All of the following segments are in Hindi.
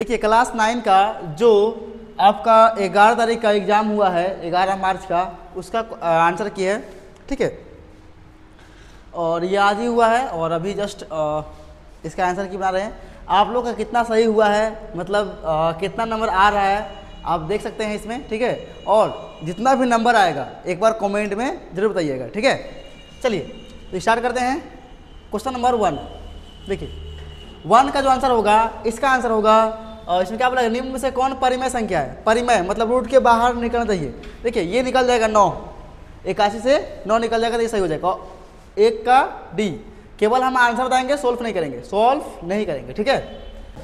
देखिए क्लास 9 का जो आपका 11 तारीख का एग्ज़ाम हुआ है, 11 मार्च का, उसका आंसर किया है, ठीक है। और ये आज ही हुआ है और अभी जस्ट इसका आंसर की बना रहे हैं। आप लोग का कितना सही हुआ है, मतलब कितना नंबर आ रहा है आप देख सकते हैं इसमें, ठीक है। और जितना भी नंबर आएगा एक बार कमेंट में जरूर बताइएगा, ठीक है। चलिए तो स्टार्ट करते हैं। क्वेश्चन नंबर 1, देखिए 1 का जो आंसर होगा, इसका आंसर होगा इसमें क्या बोला, निम्न में से कौन परिमेय संख्या है। परिमेय मतलब रूट के बाहर निकलना चाहिए। देखिए ये निकल जाएगा 9, 81 से 9 निकल जाएगा तो ये सही हो जाएगा। 1 का डी, केवल हम आंसर बताएंगे, सोल्व नहीं करेंगे, सोल्व नहीं करेंगे, ठीक है।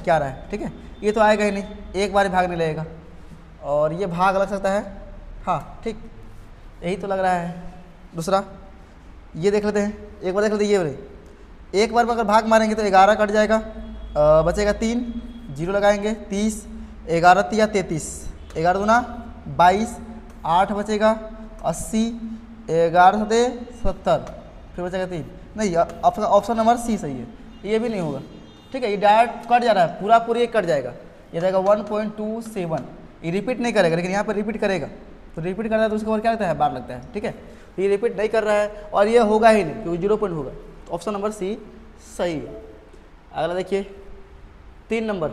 क्या रहा है, ठीक है, ये तो आएगा ही नहीं, एक बार भाग नहीं लगेगा और ये भाग लग सकता है, हाँ ठीक, यही तो लग रहा है। दूसरा ये देख लेते हैं, एक बार देख लेते हैं, ये वाले एक बार अगर भाग मारेंगे तो 11 कट जाएगा, बचेगा 3, 0 लगाएंगे, 30, 11 तिया 33, 11 दूना 22, 8 बचेगा 80, 11 सते 70, फिर बचेगा 3। नहीं, ऑप्शन नंबर सी सही है, ये भी नहीं होगा, ठीक है। ये डायरेक्ट कट जा रहा है, पूरा पूरी कट जाएगा, ये रहेगा 1.27। ये रिपीट नहीं करेगा, लेकिन यहाँ पर रिपीट करेगा, तो रिपीट करता है तो उसके ऊपर क्या लगता है, बार लगता है, ठीक है। तो ये रिपीट नहीं कर रहा है और ये होगा ही नहीं क्योंकि 0 पॉइंट होगा, तो ऑप्शन नंबर सी सही है। अगला देखिए 3 नंबर,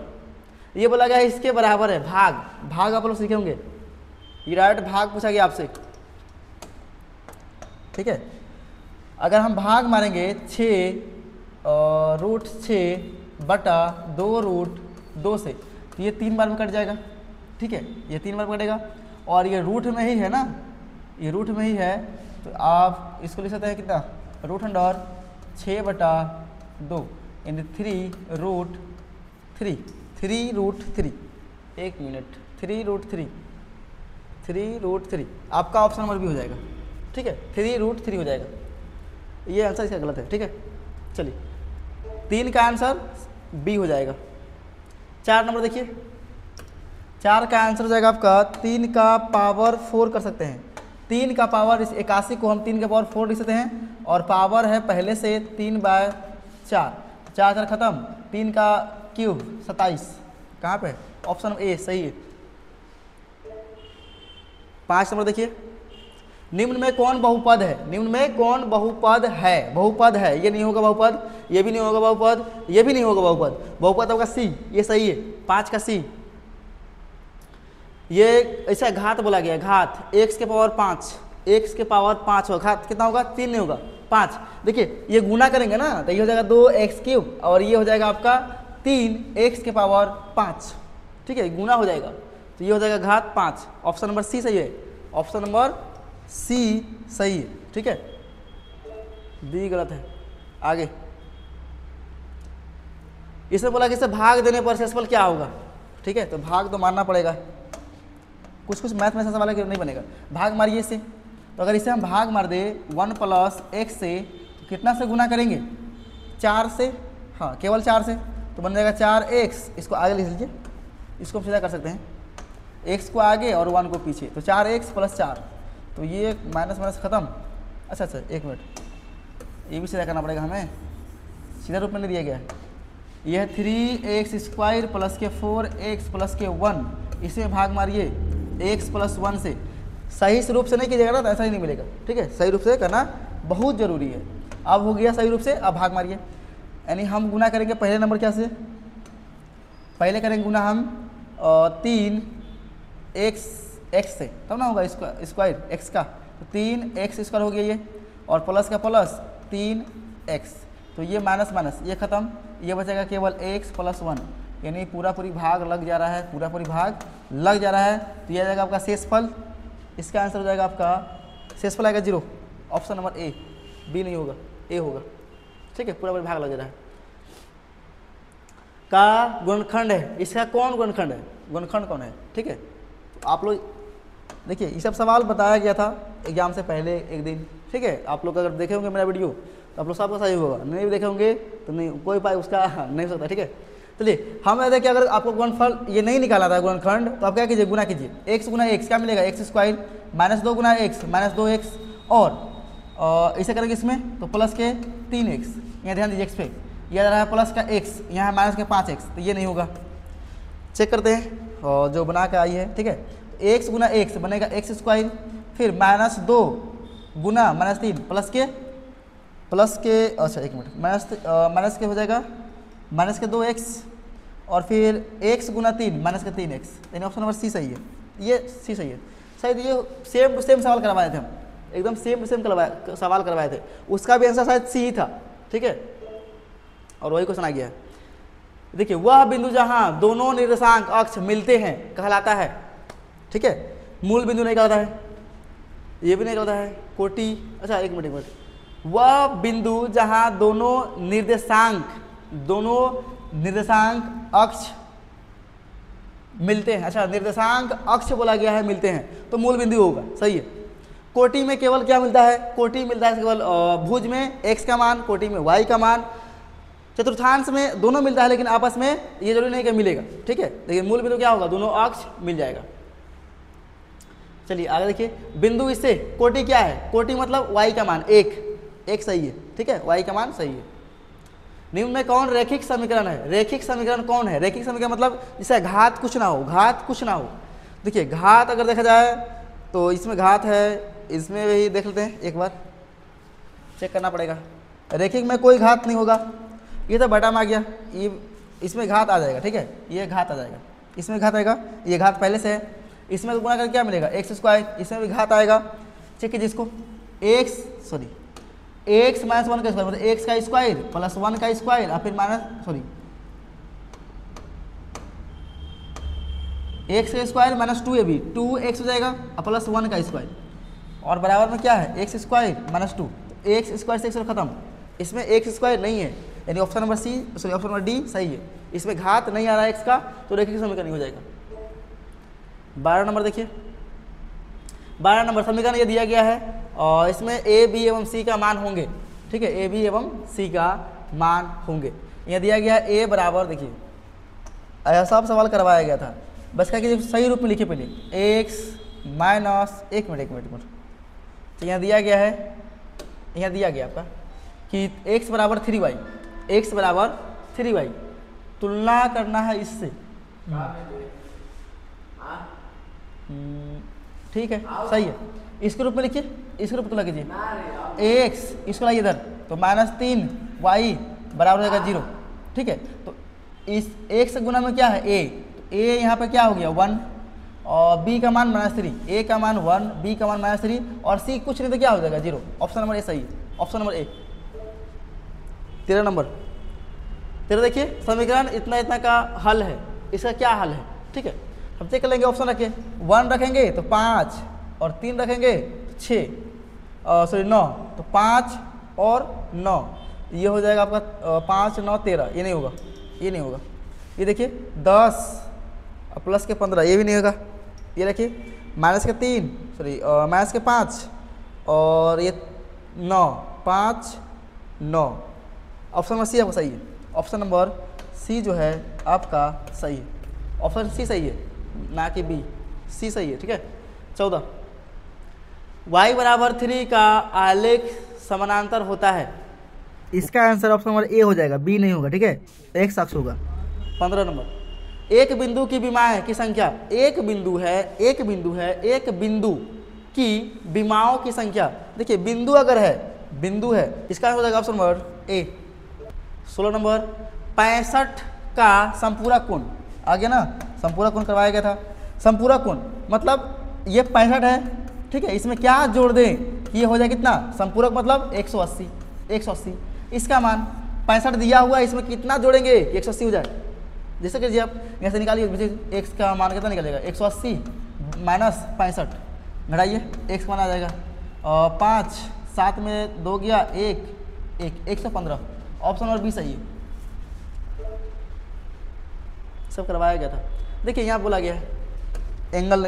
ये बोला गया है इसके बराबर है, भाग। भाग आप लोग सीखे होंगे, ये डायरेक्ट भाग पूछा गया आपसे, ठीक है। अगर हम भाग मारेंगे 6√6/2√2 से, तो ये 3 बार में कट जाएगा, ठीक है, ये 3 बार में कटेगा। और ये रूट में ही है ना, ये रूट में ही है, तो आप इसको लिख सकते हैं कितना, √6/2 यानी 3√3, 3√3, 1 मिनट, 3√3 आपका ऑप्शन नंबर भी हो जाएगा, ठीक है, 3√3 हो जाएगा। ये आंसर इसका गलत है, ठीक है। चलिए 3 का आंसर बी हो जाएगा। 4 नंबर देखिए, 4 का आंसर हो जाएगा आपका 3 का पावर 4 कर सकते हैं। 3 का पावर, इस 81 को हम 3 का पावर 4 लिख सकते हैं और पावर है पहले से 3/4, 4 खत्म, 3 का क्यूब 27, कहाँ पे, ऑप्शन ए सही है। 5 नंबर देखिए, निम्न में कौन बहुपद है। निम्न में कौन बहुपद है, बहुपद है, ये नहीं होगा बहुपद, ये भी नहीं होगा बहुपद, ये भी नहीं होगा बहुपद, बहुपद होगा सी, ये सही है। 5 का सी, ये ऐसा घात बोला गया, घात x के पावर 5, x के पावर 5 होगा, घात कितना होगा, 3 नहीं होगा 5। देखिए ये गुना करेंगे ना तो ये हो जाएगा 2x³ और ये हो जाएगा आपका 3x के पावर 5, ठीक है, गुना हो जाएगा, तो ये हो जाएगा घात 5। ऑप्शन नंबर सी सही है, ऑप्शन नंबर सी सही है, ठीक है, बी गलत है। आगे इसने बोला कि इसे भाग देने पर शेषफल क्या होगा, ठीक है, तो भाग तो मारना पड़ेगा, कुछ मैथ में ऐसा सवाल है कि नहीं बनेगा। भाग मारिए इसे, तो अगर इसे हम भाग मार दे 1 + x से, तो कितना से गुना करेंगे, 4 से, हाँ केवल 4 से, तो बन जाएगा 4x, इसको आगे लिख लीजिए, इसको हम सीधा कर सकते हैं, x को आगे और 1 को पीछे, तो 4x + 4, तो ये माइनस खत्म। अच्छा 1 मिनट, ये भी सीधा करना पड़ेगा हमें, सीधा रूप में नहीं दिया गया है। यह 3x² + के 4x + के 1, इसे भाग मारिए x + 1 से। सही रूप से नहीं कीजिएगा ना तो ऐसा ही नहीं मिलेगा, ठीक है, सही रूप से करना बहुत ज़रूरी है। अब हो गया सही रूप से, अब भाग मारिए, यानी हम गुना करेंगे पहले नंबर क्या से, पहले करेंगे गुना हम 3x से, तब ना होगा स्क्वायर x का, तो 3x² हो गया ये, और प्लस का प्लस 3x, तो ये माइनस ये ख़त्म, ये बचेगा केवल x + 1, यानी पूरा पूरी भाग लग जा रहा है, पूरा पूरी भाग लग जा रहा है, तो यह जाएगा आपका शेषफल। इसका आंसर हो जाएगा आपका शेषफल आएगा 0, ऑप्शन नंबर ए, बी नहीं होगा, ए होगा, ठीक है, पूरा पूरी भाग लग जा रहा है। का गुणनखंड है, इसका कौन गुणनखंड है, गुणनखंड कौन है, ठीक है। तो आप लोग देखिए ये सब सवाल बताया गया था एग्जाम से पहले एक दिन, ठीक है। आप लोग अगर देखे होंगे मेरा वीडियो तो आप लोग सबका सही होगा, नहीं भी देखे होंगे तो नहीं, कोई उपाय उसका नहीं हो सकता, ठीक है। चलिए हम कहते हैं कि अगर आपको गुणनफल ये नहीं निकाला था गुणनखंड, तो आप क्या कीजिए, गुना कीजिए, x × x क्या मिलेगा, x² -2 × x -2x, और इसे करेंगे इसमें तो प्लस के 3x, यहाँ ध्यान दीजिए x पे, यह आ रहा है प्लस का x, यहाँ माइनस के 5x, तो ये नहीं होगा। चेक करते हैं और जो बना के आई है, ठीक है। एक्स गुना एक्स बनेगा एक्स स्क्वायर, फिर -2 गुना -3 प्लस के अच्छा एक मिनट माइनस के हो जाएगा -2x, और फिर x गुना 3 -3x, यानी ऑप्शन नंबर सी सही है। ये सी सही है। शायद ये सेम टू सेम सवाल करवाए थे हम, एकदम सेम टू सेम सवाल करवाए थे, उसका भी आंसर शायद सी ही था, ठीक है। और वही क्वेश्चन आ गया है। देखिए, वह बिंदु जहां दोनों निर्देशांक अक्ष मिलते हैं कहलाता है, ठीक है। मूल बिंदु नहीं कहलाता है, ये भी नहीं कहलाता है, कोटि, अच्छा एक मिनट, वह बिंदु जहां दोनों निर्देशांक अक्ष मिलते हैं, अच्छा निर्देशांक अक्ष बोला गया है मिलते हैं, तो मूल बिंदु होगा, सही है। कोटि में केवल क्या मिलता है, कोटि मिलता है केवल भुज में x का मान, कोटि में y का मान, चतुर्थांश में दोनों मिलता है, लेकिन आपस में ये जरूरी नहीं कि मिलेगा, ठीक है। लेकिन मूल बिंदु क्या होगा, दोनों अक्ष मिल जाएगा। चलिए आगे देखिए, बिंदु इससे कोटि क्या है, कोटि मतलब y का मान एक सही है, ठीक है, y का मान सही है। निम्न में कौन रेखिक समीकरण है, रेखिक समीकरण कौन है, रेखिक समीकरण मतलब जिससे घात कुछ ना हो, देखिए घात अगर देखा जाए तो इसमें घात है, इसमें भी देख लेते हैं, एक बार चेक करना पड़ेगा। रेखिक में कोई घात नहीं होगा, ये तो बटा में आ गया, ये इसमें घात आ जाएगा, ठीक है, ये घात आ जाएगा, इसमें घात आएगा, ये घात पहले से है, इसमें गुणा करके क्या मिलेगा एक्स स्क्वायर, इसमें भी घात आएगा, ठीक है, जिसको x -1 का स्क्वायर मतलब x का स्क्वायर प्लस 1 का स्क्वायर और फिर x का स्क्वायर -2ab 2x हो जाएगा और प्लस 1 का स्क्वायर, और बराबर में क्या है x स्क्वायर -2, x स्क्वायर से x खत्म, इसमें x स्क्वायर नहीं है, यानी option number C option number D सही है। इसमें घात नहीं आ रहा है x का, तो रेखिक समीकरण हो जाएगा। 12 नंबर देखिए, 12 नंबर समीकरण ये दिया गया है और इसमें a b एवं c का मान होंगे, ठीक है, a b एवं c का मान होंगे। यह दिया गया है a बराबर, देखिए ऐसा सवाल करवाया गया था, बस क्या कि सही रूप में लिखे पहले x माइनस एक मिनट, तो यहाँ दिया गया है, यहाँ दिया गया आपका कि x बराबर 3y, x बराबर 3y, तुलना करना है इससे, ठीक है सही है। इसके रूप में लिखिए, इसके रूप में तुलना कीजिए, x इसको लाइए इधर, तो -3y बराबर हो जाएगा 0, ठीक है। तो इस x से गुना में क्या है a, तो a यहाँ पे क्या हो गया 1 और b का मान -3, a का मान 1 b का मान -3 और c कुछ नहीं तो क्या हो जाएगा 0, ऑप्शन नंबर ए सही है, ऑप्शन नंबर ए। 13 नंबर, 13 देखिए, समीकरण इतना का हल है, इसका क्या हल है, ठीक है। हम चेक कर लेंगे, ऑप्शन रखे 1 रखेंगे तो 5 और 3 रखेंगे तो 6 9, तो 5 और 9 ये हो जाएगा आपका 5 9 13, ये नहीं होगा, ये नहीं होगा। ये देखिए 10 और प्लस के 15, ये भी नहीं होगा। ये रखिए माइनस के 5 और ये 9 5 9, ऑप्शन नंबर सी आपका सही है, ऑप्शन नंबर सी जो है आपका सही है, ऑप्शन सी सही है ना कि बी, सी सही है, ठीक है। 14, y बराबर 3 का आलेख समानांतर होता है, इसका आंसर ऑप्शन नंबर ए हो जाएगा, बी नहीं होगा, ठीक है, एक अक्ष होगा। 15 नंबर, एक बिंदु की विमाएं की संख्या, एक बिंदु की विमाओं की संख्या, देखिए बिंदु अगर है, बिंदु है, इसका हो जाएगा ऑप्शन नंबर ए। 16 नंबर, 65 का संपूरक कोण आ गया ना, संपूरक कोण करवाया गया था। संपूरक कोण मतलब ये 65 है, ठीक है, इसमें क्या जोड़ दें, ये हो जाए कितना, संपूरक मतलब 180, इसका मान 65 दिया हुआ है, इसमें कितना जोड़ेंगे 180 हो जाए। जैसे कीजिए आप यहाँ से निकालिए, x का मान कितना निकलेगा 180 माइनस 65, घटाइए x मान आ जाएगा, और 5 7 में 2 गया 115, ऑप्शन नंबर बी सही है, सब करवाया गया था। देखिए यहाँ बोला गया है एंगल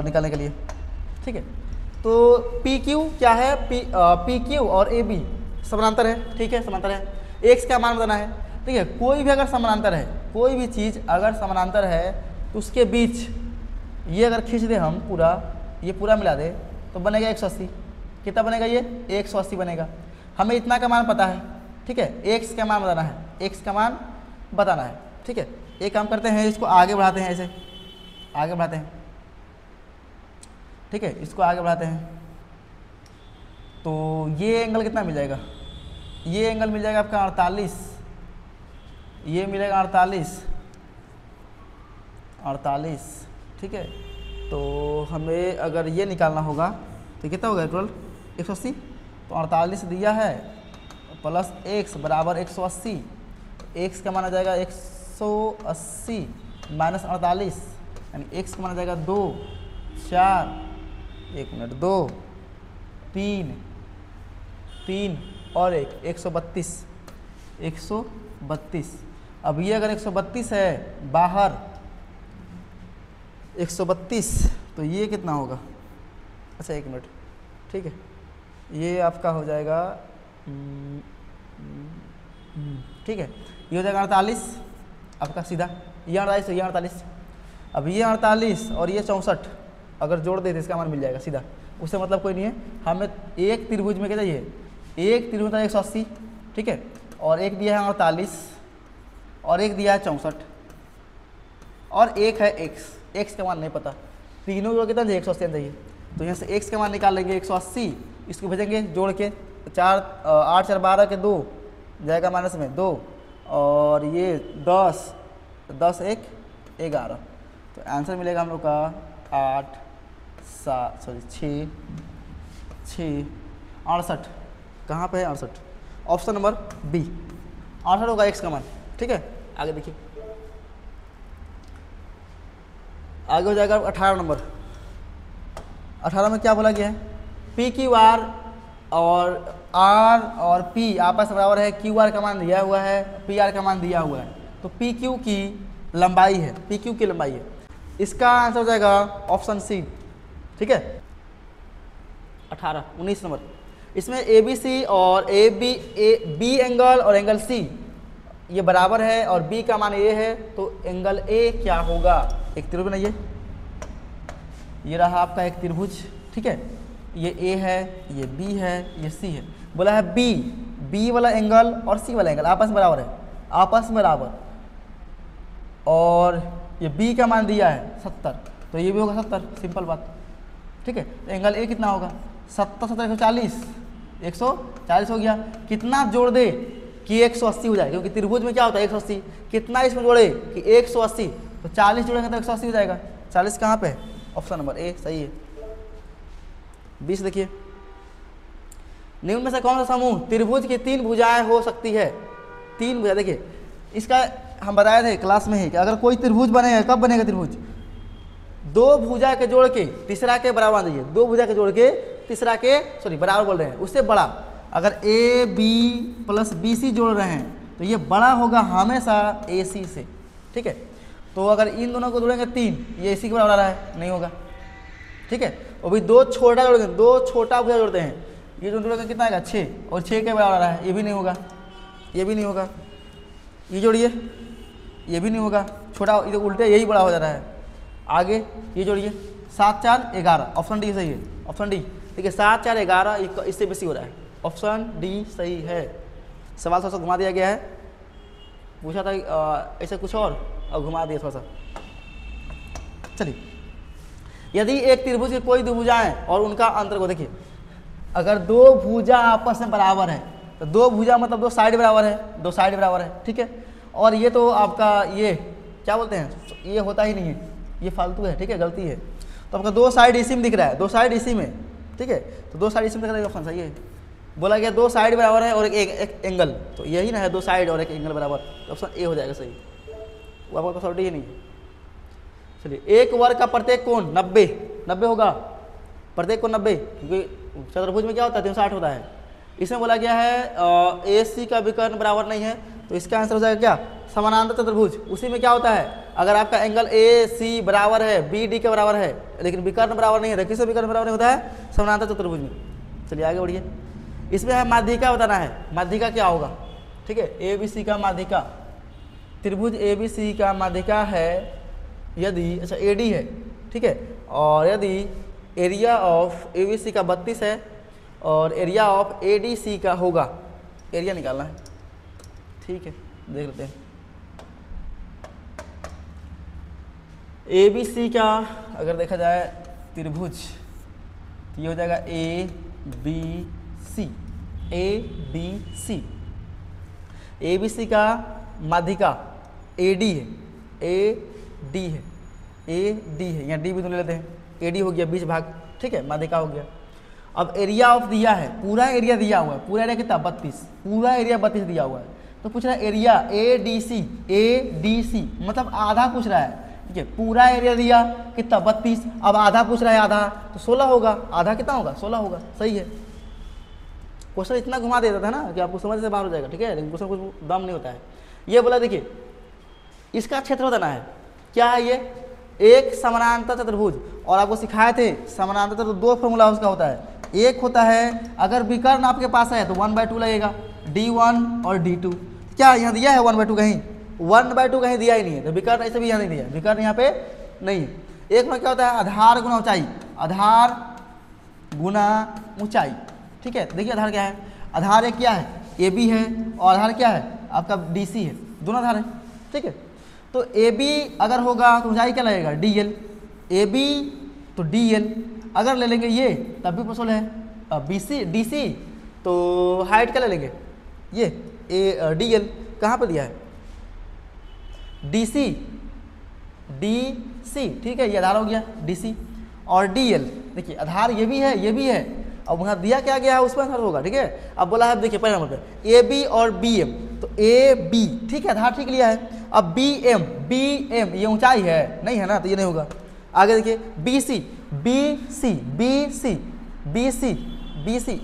निकालने के लिए, ठीक है। तो पी क्यू क्या है, पी क्यू और ए बी समानांतर है, ठीक है, समानांतर है। एक्स का मान बताना है, ठीक है। कोई भी अगर समानांतर है, कोई भी चीज़ अगर समानांतर है तो उसके बीच ये अगर खींच दे हम पूरा, ये पूरा मिला दे तो बनेगा 180, कितना बनेगा ये 180 बनेगा। हमें इतना का मान पता है, ठीक है, एक्स का मान बताना है, एक्स का मान बताना है, ठीक है। एक काम करते हैं, इसको आगे बढ़ाते हैं, ऐसे आगे बढ़ाते हैं, ठीक है, इसको आगे बढ़ाते हैं। तो ये एंगल कितना मिल जाएगा, ये एंगल मिल जाएगा आपका 48, ये मिलेगा 48, ठीक है। तो हमें अगर ये निकालना होगा तो कितना होगा टोटल 180, तो 48 दिया है प्लस x बराबर 180, x का माना जाएगा 180 माइनस 48, यानी x का माना जाएगा 2, 4, 1 मिनट 2, 3 और 132, 132। अब ये अगर 132 है बाहर 132, तो ये कितना होगा, अच्छा 1 मिनट, ठीक है, ये आपका हो जाएगा ठीक है, ये हो जाएगा 48 आपका सीधा, ये 48 तो ये 48। अब ये 48 और ये 64 अगर जोड़ दे तो इसका मान मिल जाएगा सीधा, उससे मतलब कोई नहीं है। हमें एक त्रिभुज में क्या चाहिए, एक त्रिभुज था 180, ठीक है, और एक दिया है 48 और एक दिया है 64 और एक है x का मान नहीं पता, तीनों जोड़ कितना चाहिए 180 चाहिए। तो यहाँ से x का मान निकाल लेंगे 180, इसको भेजेंगे जोड़ के 4 8 4 12 के 2 जाएगा माइनस में 2 और ये 10 10 1 11, तो आंसर मिलेगा हम लोग का 8 7 सॉरी 6 68, कहाँ पे है 68, ऑप्शन नंबर बी 68 होगा x का मान, ठीक है। आगे देखिए, आगे हो जाएगा 18 नंबर। 18 में क्या बोला गया है, पी क्यू आर और पी आपस में बराबर है, क्यू आर का मान दिया हुआ है, पी आर का मान दिया हुआ है, तो पी क्यू की लंबाई है, पी क्यू की लंबाई है, इसका आंसर हो जाएगा ऑप्शन सी, ठीक है। 19 नंबर, इसमें ए बी सी और बी एंगल और एंगल सी ये बराबर है और बी का मान ए है, तो एंगल ए क्या होगा, एक त्रिभुज बनाइए, ये रहा आपका एक त्रिभुज, ठीक है, ये ए है, ये बी है, ये सी है, बोला है बी वाला एंगल और सी वाला एंगल आपस में बराबर है, आपस में बराबर, और ये बी का मान दिया है 70, तो ये भी होगा 70, सिंपल बात, ठीक है। तो एंगल ए कितना होगा 70 70 140 हो गया, कितना जोड़ दे कि 180 हो जाए, क्योंकि त्रिभुज में क्या होता है 180, कितना इसमें जोड़े कि 180, तो 40 जोड़ेंगे तो 180 हो जाएगा, 40 कहाँ पे है, ऑप्शन नंबर ए सही है। 20 देखिए, निम्न में से कौन सा समूह त्रिभुज की 3 भुजाएं हो सकती है, 3 भुजा, देखिए इसका हम बताए थे क्लास में ही कि अगर कोई त्रिभुज बनेगा, कब बनेगा त्रिभुज, 2 भुजा के जोड़ के तीसरा के बराबर दीजिए, 2 भुजा के जोड़ के तीसरा के बराबर बोल रहे हैं, उससे बड़ा, अगर A B plus B C जोड़ रहे हैं तो ये बड़ा होगा हमेशा ए सी से, ठीक है। तो अगर इन दोनों को जोड़ेंगे 3, ये इसी के बराबर आ रहा है, नहीं होगा, ठीक है। और भी 2 छोटा जोड़ेंगे, 2 छोटा भुजा जोड़ते हैं, ये जो जोड़ेंगे कितना आएगा 6 और 6 के बराबर आ रहा है, ये भी नहीं होगा, ये भी नहीं होगा, ये जोड़िए, ये भी नहीं होगा, छोटा इधर उल्टे यही बड़ा हो जा रहा है, आगे ये जोड़िए 7 4 11, ऑप्शन डी सही है, ऑप्शन डी, देखिए 7 4 11 इससे बेसी हो रहा है, ऑप्शन डी सही है। सवाल थोड़ा सा घुमा दिया गया है, पूछा था ऐसे कुछ और घुमा दिया थोड़ा सा। चलिए, यदि एक त्रिभुज की कोई 2 भुजाएं और उनका अंतर को देखिए, अगर 2 भुजा आपस में बराबर है तो 2 भुजा मतलब 2 साइड बराबर है, 2 साइड बराबर है, ठीक है। और ये तो आपका ये क्या बोलते हैं, ये होता ही नहीं है, ये फालतू है, ठीक है, गलती है। तो आपका 2 साइड इसी में दिख रहा है, 2 साइड इसी में, ठीक है, तो 2 साइड इसी में दिख रहा है, ऑप्शन सही है। बोला गया 2 साइड बराबर है और एक एंगल, तो यही ना है 2 साइड और एक एंगल बराबर, तो ऑप्शन ए हो जाएगा सही, वो आपका सॉल्व ही नहीं है। चलिए, एक वर्ग का प्रत्येक कोण 90 होगा, प्रत्येक कोण 90, क्योंकि चतुर्भुज में क्या होता है 360 होता है। इसमें बोला गया है ए सी का विकर्ण बराबर नहीं है, तो इसका आंसर हो जाएगा क्या, समानांतर चतुर्भुज। उसी में क्या होता है, अगर आपका एंगल ए सी बराबर है बी डी के बराबर है, लेकिन विकर्ण बराबर नहीं है, किससे विकर्ण बराबर नहीं होता है, समानांतर चतुर्भुज में। चलिए आगे बढ़िए, इसमें है माध्यिका बताना है, माध्यिका क्या होगा, ठीक है, ए बी सी का माध्यिका, त्रिभुज ए बी सी का माध्यिका है यदि, अच्छा ए डी है, ठीक है, और यदि area of A B C का 32 है और area of A D C का होगा, एरिया निकालना है, ठीक है, देख लेते हैं। ए बी सी का अगर देखा जाए त्रिभुज तो ये हो जाएगा A B C, A B C. A B C का माध्यिका ए डी है, ए डी है, ए डी है, यहाँ डी भी तो ले लेते हैं, ए डी हो गया 20 भाग, ठीक है, माध्यिका हो गया। अब एरिया ऑफ दिया है, पूरा एरिया दिया हुआ है, पूरा एरिया कितना 32, पूरा एरिया 32 दिया हुआ है, तो पूछ रहा है एरिया ए डी सी मतलब आधा पूछ रहा है, ठीक है, पूरा एरिया दिया कितना 32, अब आधा पूछ रहा है, आधा तो 16 होगा, आधा कितना होगा 16 होगा, सही है। क्वेश्चन इतना घुमा देता था ना कि आपको समझ से बाहर हो जाएगा, ठीक है, लेकिन क्वेश्चन कुछ दम नहीं होता है। ये बोला देखिए इसका क्षेत्र देना है, क्या है ये, एक समानांतर चतुर्भुज, और आपको सिखाए थे समानांतर तो 2 फॉर्मूला उसका होता है, एक होता है अगर विकर्ण आपके पास है तो 1/2 लगेगा, D1 और D2, क्या यहाँ दिया है 1/2 कहीं, 1/2 कहीं दिया ही नहीं है, तो विकर्ण ऐसे भी यहाँ नहीं दिया है, विकर्ण यहाँ पे नहीं है। एक में क्या होता है आधार गुना ऊंचाई, आधार गुना ऊंचाई, ठीक है, देखिए आधार क्या है, आधार एक क्या है ए बी है, और आधार क्या है आपका डी सी है, दोनों आधार है, ठीक है। तो ए बी अगर होगा तो ऊंचाई क्या लगेगा डी एल, ए बी तो डी एल, अगर ले लेंगे ये तब भी पॉसिबल है, बी सी डी सी तो हाइट क्या ले लेंगे ये ए डी एल, कहाँ पे दिया है डी सी, ठीक है, ये आधार हो गया डी सी, और डी एल देखिए आधार ये भी है, ये भी है, अब वहाँ दिया क्या गया है उसमें आधार होगा, ठीक है। अब बोला है देखिए पहले नंबर पे ए बी और बी एम, तो ए बी ठीक है आधार ठीक लिया है, अब बी एम ये ऊंचाई है नहीं है ना, तो ये नहीं होगा। आगे देखिए बी सी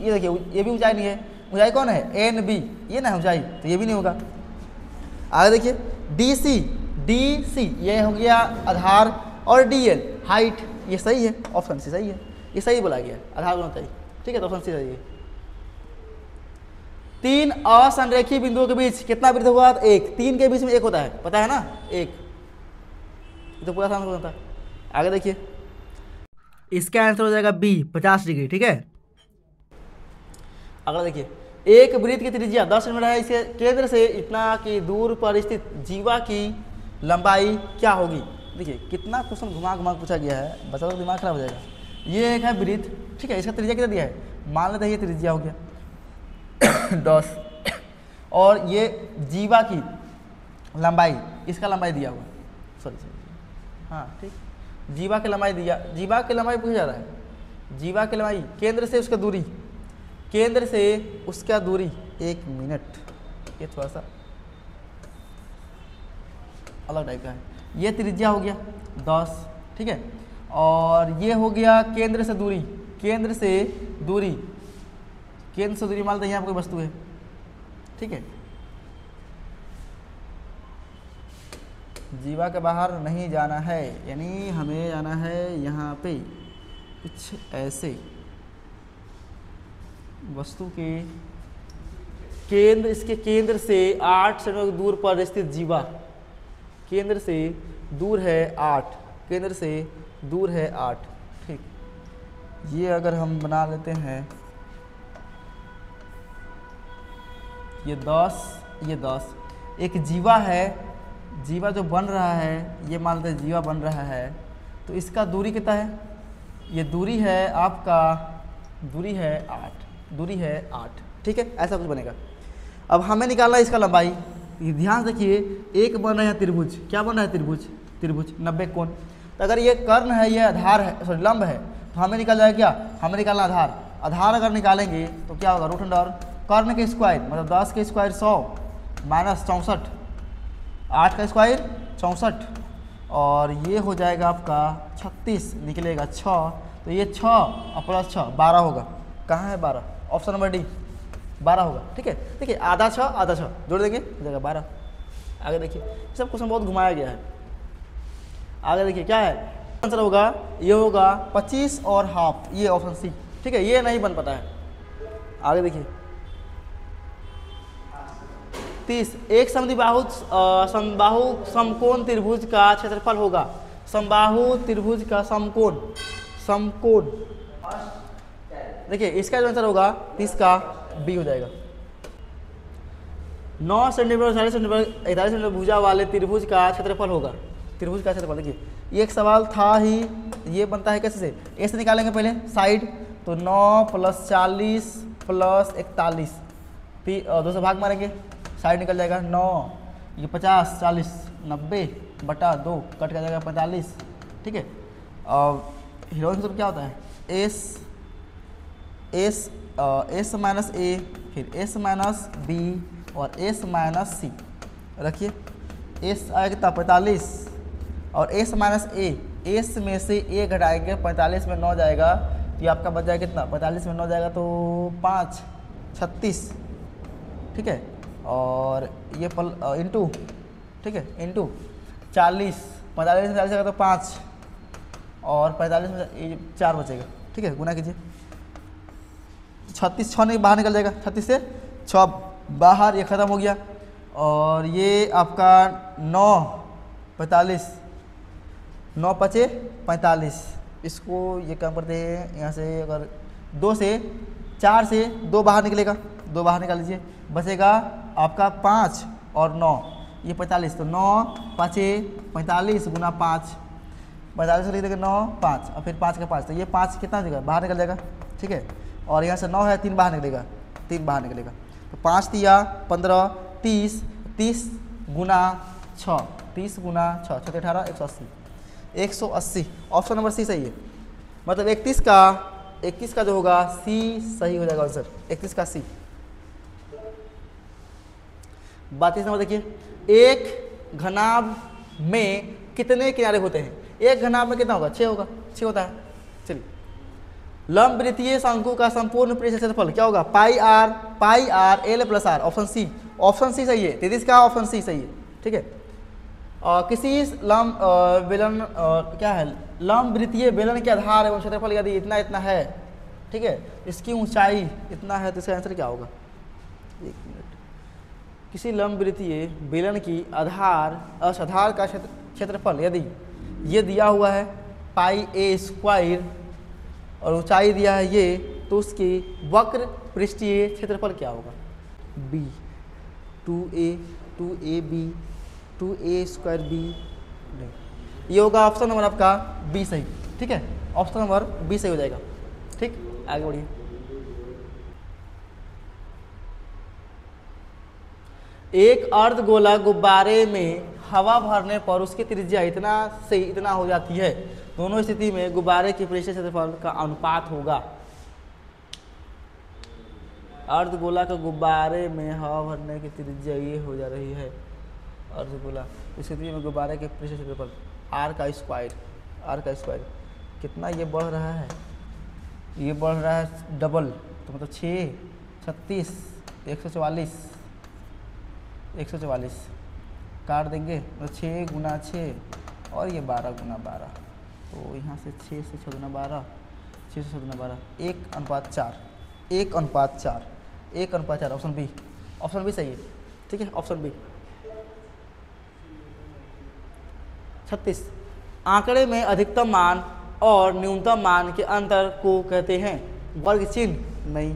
ये देखिए ये भी ऊंचाई नहीं है, ऊंचाई कौन है एन बी, ये ना ऊंचाई, तो ये भी नहीं होगा। आगे देखिए डी सी ये हो गया आधार, और डी एल हाइट, ये सही है, ऑप्शन सी सही है, ये सही बोला गया आधार गुना ऊंचाई, ठीक है, तो ऑप्शन सी सही है। 3 असंरेखीय बिंदुओं के बीच कितना वृत्त हुआ, 1, 3 के बीच में 1 होता है, पता है ना 1, तो पूरा आसान होता है। आगे देखिए इसका आंसर हो जाएगा बी 50 डिग्री, ठीक है। अगला देखिए एक वृत्त की त्रिज्या 10 सेंटीमीटर है, इसके केंद्र से इतना की दूर पर स्थित जीवा की लंबाई क्या होगी। देखिए कितना क्वेश्चन घुमा घुमा पूछा गया है, बच्चा का दिमाग खराब हो जाएगा। ये एक है वृत्त, ठीक है, इसका त्रिज्या कितना दिया है, मान लेते हैं ये त्रिज्या हो गया 10, और ये जीवा की लंबाई, इसका लंबाई दिया हुआ, सॉरी हाँ ठीक, जीवा की लंबाई दिया, जीवा की लंबाई पूछा जा रहा है, जीवा की लंबाई केंद्र से उसका दूरी, केंद्र से उसका दूरी 1 मिनट, ये थोड़ा सा अलग टाइप का है। ये त्रिज्या हो गया 10, ठीक है, और ये हो गया केंद्र से दूरी, केंद्र से दूरी मान लेते हैं यहाँ कोई वस्तु है, ठीक है, जीवा के बाहर नहीं जाना है, यानी हमें जाना है यहाँ पे कुछ ऐसे वस्तु के केंद्र, इसके केंद्र से 8 सेंटीमीटर दूर पर स्थित जीवा, केंद्र से दूर है 8, केंद्र से दूर है 8, ठीक। ये अगर हम बना लेते हैं ये 10, एक जीवा है, जीवा जो बन रहा है, ये मान लेते हैं जीवा बन रहा है, तो इसका दूरी कितना है, ये दूरी है आपका, दूरी है 8, ठीक है, ऐसा कुछ बनेगा। अब हमें निकालना है इसका लंबाई, ध्यान रखिए एक बन रहा है त्रिभुज, क्या बन रहा है त्रिभुज 90 कोण, तो अगर ये कर्ण है, ये आधार है, सॉरी लंब है, तो हमें निकल जाएगा क्या, हमें निकालना आधार अगर निकालेंगे तो क्या होगा, रूट अंडर कर्ण के स्क्वायर मतलब 10 के स्क्वायर 100 माइनस 64, 8 का स्क्वायर 64, और ये हो जाएगा आपका 36 निकलेगा 6, तो ये 6 और प्लस 6 12 होगा, कहाँ है 12, ऑप्शन नंबर डी 12 होगा, ठीक है। देखिए आधा 6 जोड़ देंगे हो जाएगा 12। आगे देखिए सब क्वेश्चन बहुत घुमाया गया है। आगे देखिए क्या है आंसर होगा, ये होगा 25 और हाफ, ये ऑप्शन सी, ठीक है, ये नहीं बन पाता है। आगे देखिए 30 एक समबाहु समकोण त्रिभुज का क्षेत्रफल होगा, समबाहु त्रिभुज का समकोण देखिए इसका जो आंसर होगा 30 का बी हो जाएगा। 9 सेंटीमीटर 40 सेंटीमीटर 41 सेंटीमीटर भुजा वाले त्रिभुज का क्षेत्रफल होगा, त्रिभुज का क्षेत्रफल देखिए ये एक सवाल था ही। ये बनता है कैसे से, ए से निकालेंगे पहले साइड, तो 9 + 40 + 41, फिर 2 से भाग मारेंगे, साइड निकल जाएगा 9, ये 50 40 90 बटा 2 कट कर जाएगा 45, ठीक है। और हीरोइन सूत्र क्या होता है, एस माइनस ए, फिर एस माइनस बी और एस माइनस सी। रखिए एस आएगा कितना 45 और एस माइनस ए, एस में से ए घटाएंगे, 45 में 9 जाएगा तो ये आपका बच जाएगा कितना, 45 में 9 जाएगा तो 5 36, ठीक है। और ये इंटू, ठीक है, इंटू 40, 45 में 40 जाएगा तो 5 और 45 में 4 बचेगा, ठीक है। गुना कीजिए, 36 6 बाहर निकल जाएगा, 36 से 6 बाहर, ये ख़त्म हो गया। और ये आपका 9 45, 9 5 45, इसको ये काम करते हैं यहाँ से, अगर 2 से 4 से 2 बाहर निकलेगा, 2 बाहर निकाल लीजिए, बचेगा आपका 5 और 9, ये 45, तो 9 5 45 गुना 5, 45 लिख देंगे 9 5 और फिर 5 का 5, तो ये 5 कितना हो जाएगा, बाहर निकल जाएगा, ठीक है। और यहाँ से 9 है, 3 बाहर निकलेगा, 3 बाहर निकलेगा, तो 5 तिया 15 30, 30 गुना 6, 30 गुना 6 6 18 180, 180 ऑप्शन नंबर सी सही है। मतलब 31 का जो होगा सी सही हो जाएगा आंसर, 31 का सी। 32 नंबर देखिए, एक घनाभ में कितने किनारे होते हैं, एक घनाभ में कितना होगा, 6 होगा, 6 होता है। चलिए, लंब वृत्तीय शंकु का संपूर्ण पृष्ठ क्षेत्रफल क्या होगा, pi R L plus R, option C सही है। 33 का ऑप्शन सी सही है, ठीक है। किसी लंब बेलन क्या है, लंब वृत्तीय बेलन के आधार एवं क्षेत्रफल यदि इतना इतना है, ठीक है, इसकी ऊंचाई इतना है, तो इसका आंसर क्या होगा, 1 मिनट। किसी लंब वृत्तीय बेलन की आधार का क्षेत्रफल यदि ये दिया हुआ है पाई ए स्क्वायर और ऊंचाई दिया है ये, तो उसकी वक्र पृष्ठीय क्षेत्रफल क्या होगा, B 2ab 2a square B, ये होगा ऑप्शन नंबर आपका बी सही, ठीक है। ऑप्शन नंबर बी सही हो जाएगा, ठीक। आगे बढ़िए, एक अर्धगोला गुब्बारे में हवा भरने पर उसकी त्रिज्या इतना से इतना हो जाती है, दोनों स्थिति में गुब्बारे की पृष्ठीय क्षेत्रफल का अनुपात होगा। अर्धगोला का गुब्बारे में हवा भरने की त्रिज्या ये हो जा रही है, अर्धगोला स्थिति में गुब्बारे के पृष्ठीय क्षेत्रफल आर का स्क्वायर कितना, ये बढ़ रहा है, ये बढ़ रहा है डबल, तो मतलब 6 36 144 काट देंगे तो 6 गुना 6 और ये 12 गुना 12, तो यहाँ से 6 से 6 गुना 12, 6 से 6 गुना 12, 1:4, 1:4 ऑप्शन बी सही है, ठीक है। Option B. 36, आंकड़े में अधिकतम मान और न्यूनतम मान के अंतर को कहते हैं वर्ग चिन्ह, नहीं,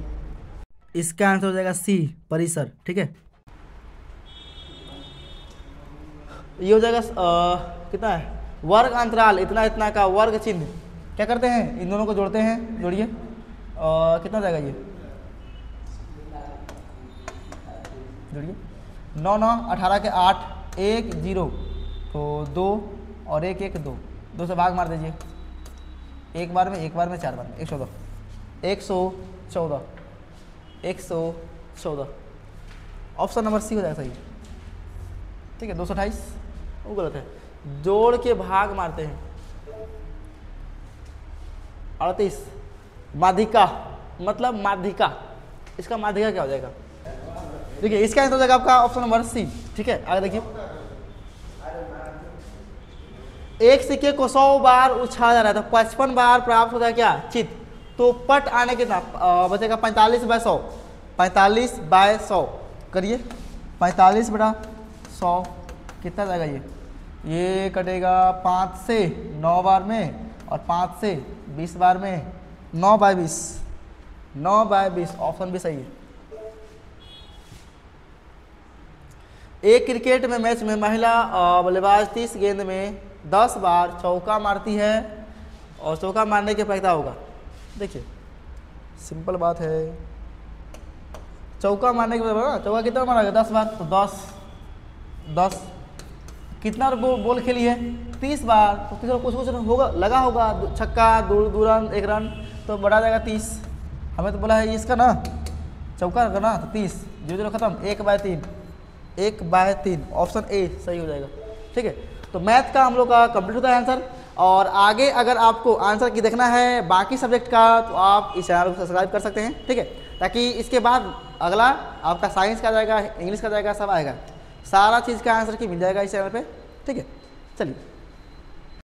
इसका आंसर हो जाएगा सी परिसर, ठीक है। ये हो जाएगा कितना है, वर्ग अंतराल इतना इतना का वर्ग चिन्ह, क्या करते हैं, इन दोनों को जोड़ते हैं, जोड़िए, कितना जाएगा ये, जोड़िए, 9 9 18 के 8 1 0, तो 2 और 1 1 2, 2 से भाग मार दीजिए, एक बार में 4 बार में 114 ऑप्शन नंबर सी हो जाएगा सही, ठीक है। 228 वो गलत है, जोड़ के भाग मारते हैं। 38, माध्यिका मतलब माध्यिका, इसका माध्यिका क्या हो जाएगा, देखिए इसका आंसर हो जाएगा आपका ऑप्शन नंबर सी, ठीक है। आगे देखिए, एक सिक्के को 100 बार उछाला जा रहा है तो 55 बार प्राप्त होता है क्या, चित, तो पट आने कितना बचेगा, 45/100, 45/100 करिए, 45/100 कितना जाएगा, ये कटेगा 5 से 9 बार में और 5 से 20 बार में, 9/20 ऑप्शन भी सही है। एक क्रिकेट में मैच में महिला बल्लेबाज 30 गेंद में 10 बार चौका मारती है और चौका मारने के फायदा होगा, देखिए सिंपल बात है, चौका मारने के बाद ना चौका कितना मारा 10 बार, तो 10 कितना बॉल खेली है 30 बार, तो 30 बार कुछ कुछ होगा लगा होगा, छक्का 2 रन 1 रन तो बढ़ा जाएगा 30। हमें तो बोला है इसका ना चौका का ना, तो 30 0 खत्म 1/3 ऑप्शन ए सही हो जाएगा। ठीक है, तो मैथ का हम लोग का कंप्लीट होता है आंसर। और आगे अगर आपको आंसर की देखना है बाकी सब्जेक्ट का तो आप इस चैनल को सब्सक्राइब कर सकते हैं। ठीक है, ताकि इसके बाद अगला आपका साइंस का जाएगा, इंग्लिश का जाएगा, सब आएगा, सारा चीज़ का आंसर की मिल जाएगा इस चैनल पे। ठीक है, चलिए।